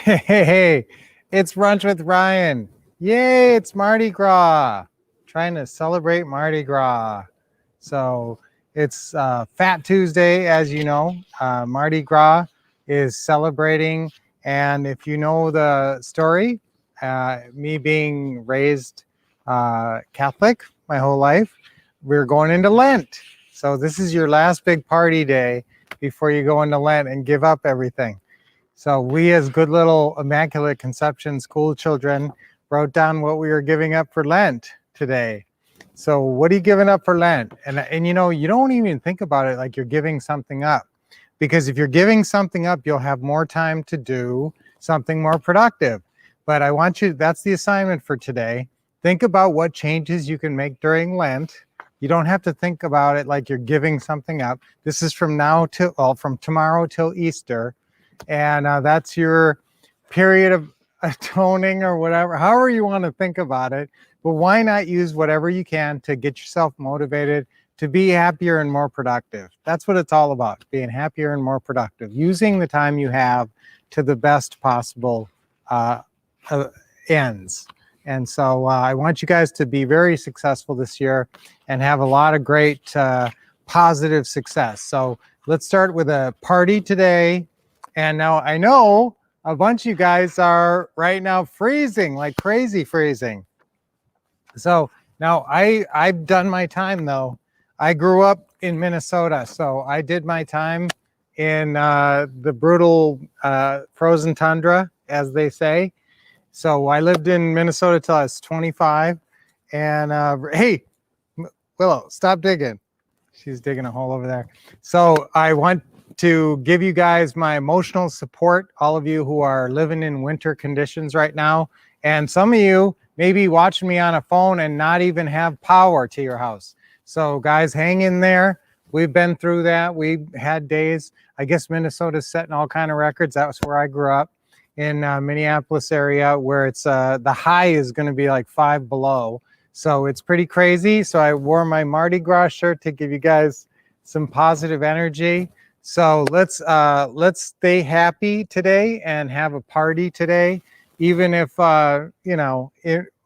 Hey, it's Brunch with Ryan. Yay, it's Mardi Gras. Trying to celebrate Mardi Gras. So it's Fat Tuesday, as you know. Mardi Gras is celebrating. And if you know the story, me being raised Catholic my whole life, we're going into Lent. So this is your last big party day before you go into Lent and give up everything. So we, as good little Immaculate Conception school children, wrote down what we were giving up for Lent today. So what are you giving up for Lent? And you know, you don't even think about it like you're giving something up, because if you're giving something up, you'll have more time to do something more productive. But I want you, that's the assignment for today. Think about what changes you can make during Lent. You don't have to think about it like you're giving something up. This is from now till, well, from tomorrow till Easter. And that's your period of atoning or whatever, however you want to think about it. But why not use whatever you can to get yourself motivated to be happier and more productive? That's what it's all about, being happier and more productive, using the time you have to the best possible ends. And so I want you guys to be very successful this year and have a lot of great positive success. So let's start with a party today. And now I know a bunch of you guys are right now freezing, like crazy freezing. So now I've done my time though. I grew up in Minnesota, so I did my time in the brutal frozen tundra, as they say. So I lived in Minnesota till I was 25. And hey, Willow, stop digging. She's digging a hole over there. So I want to give you guys my emotional support, all of you who are living in winter conditions right now. And some of you may be watching me on a phone and not even have power to your house. So guys, hang in there. We've been through that. We've had days, I guess Minnesota's setting all kind of records. That was where I grew up, in Minneapolis area, where it's the high is going to be like 5 below. So it's pretty crazy. So I wore my Mardi Gras shirt to give you guys some positive energy. So let's stay happy today and have a party today, even if you know,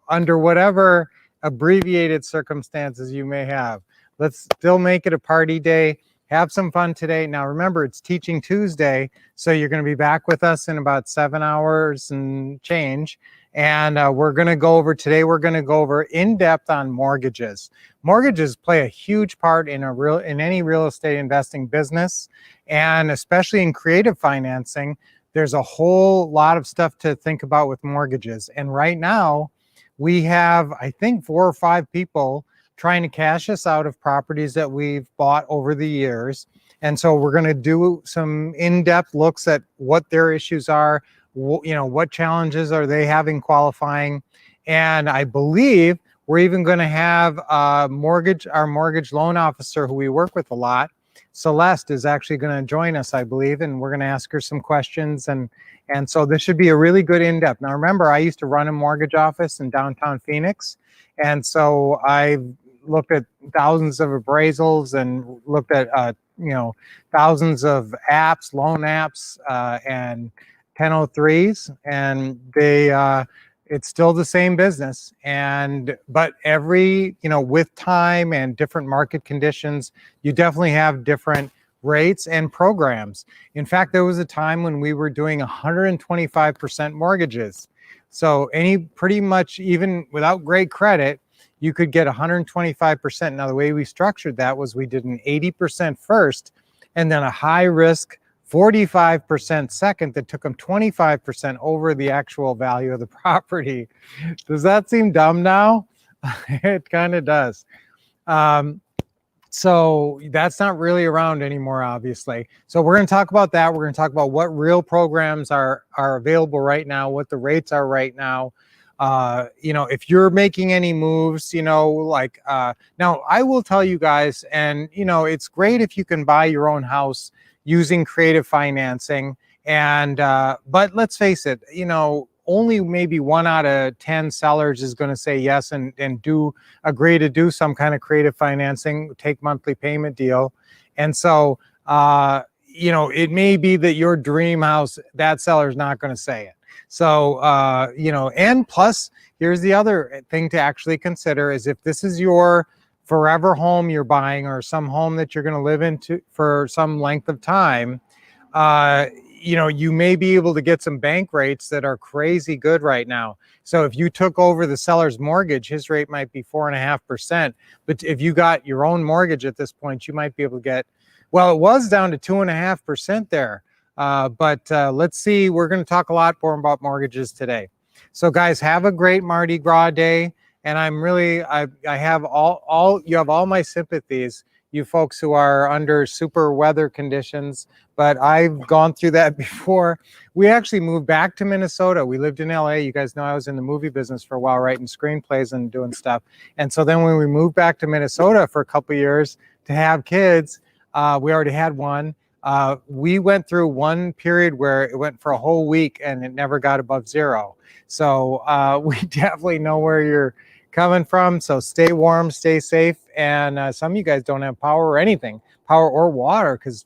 under whatever abbreviated circumstances you may have. Let's still make it a party day. Have some fun today. Now remember, it's Teaching Tuesday, so you're going to be back with us in about 7 hours and change. And we're going to go over in depth on mortgages. Mortgages play a huge part in any real estate investing business, and especially in creative financing. There's a whole lot of stuff to think about with mortgages. And right now, we have, I think, 4 or 5 people trying to cash us out of properties that we've bought over the years. And so we're going to do some in-depth looks at what their issues are, you know, what challenges are they having qualifying. And I believe we're even going to have our mortgage loan officer, who we work with a lot, Celeste, is actually going to join us, I believe, and we're going to ask her some questions. And so this should be a really good in-depth. Now remember, I used to run a mortgage office in downtown Phoenix, and so I've looked at thousands of appraisals and looked at you know, thousands of apps, loan apps, and 1003s, and they it's still the same business. But every, you know, with time and different market conditions, you definitely have different rates and programs. In fact, there was a time when we were doing 125% mortgages. So pretty much, even without great credit, you could get 125%. Now, the way we structured that was we did an 80% first, and then a high risk 45% second that took them 25% over the actual value of the property. Does that seem dumb now? It kind of does. So that's not really around anymore, obviously. So we're going to talk about that. We're going to talk about what real programs are available right now, what the rates are right now. You know, if you're making any moves, you know, like now I will tell you guys, and you know, it's great if you can buy your own house using creative financing. And but let's face it, you know, only maybe 1 out of 10 sellers is going to say yes and agree to do some kind of creative financing, take monthly payment deal. And so you know, it may be that your dream house, that seller is not going to say it. So, and plus, here's the other thing to actually consider is if this is your forever home you're buying or some home that you're going to live into for some length of time, you may be able to get some bank rates that are crazy good right now. So if you took over the seller's mortgage, his rate might be 4.5%. But if you got your own mortgage at this point, you might be able to get, well, it was down to 2.5% there. But let's see, we're going to talk a lot more about mortgages today. So guys, have a great Mardi Gras day. And I have you have all my sympathies, you folks who are under super weather conditions, but I've gone through that before. We actually moved back to Minnesota. We lived in LA. You guys know I was in the movie business for a while, writing screenplays and doing stuff. And so then when we moved back to Minnesota for a couple of years to have kids, we already had one. We went through one period where it went for a whole week and it never got above zero. So we definitely know where you're coming from. So stay warm, stay safe. And some of you guys don't have power or anything, power or water, because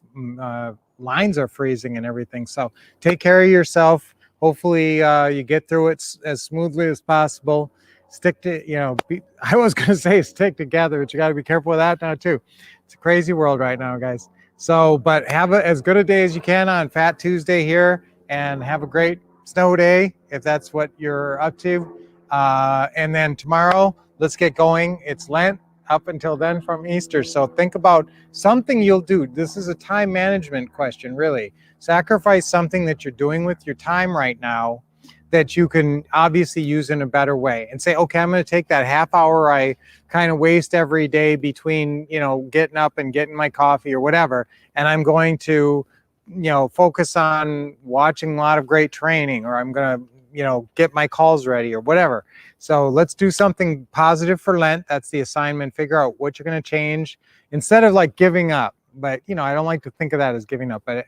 lines are freezing and everything. So take care of yourself. Hopefully you get through it as smoothly as possible. Stick to, I was going to say stick together, but you got to be careful with that now too. It's a crazy world right now, guys. So, but have as good a day as you can on Fat Tuesday here, and have a great snow day if that's what you're up to. And then tomorrow, let's get going. It's Lent up until then from Easter. So think about something you'll do. This is a time management question, really. Sacrifice something that you're doing with your time right now that you can obviously use in a better way, and say, okay, I'm going to take that half hour I kind of waste every day between, getting up and getting my coffee or whatever, and I'm going to, focus on watching a lot of great training, or I'm going to, get my calls ready or whatever. So let's do something positive for Lent. That's the assignment. Figure out what you're going to change instead of like giving up. But, I don't like to think of that as giving up, but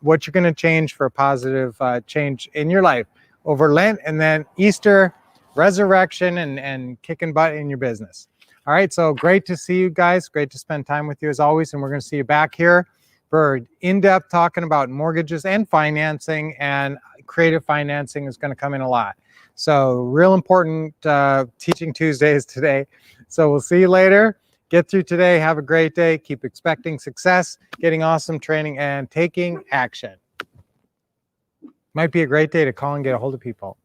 what you're going to change for a positive change in your life over Lent, and then Easter, resurrection, and kicking butt in your business. All right, so great to see you guys. Great to spend time with you as always, and we're going to see you back here for in-depth talking about mortgages and financing, and creative financing is going to come in a lot. So real important teaching Tuesdays today. So we'll see you later. Get through today. Have a great day. Keep expecting success, getting awesome training, and taking action. Might be a great day to call and get a hold of people.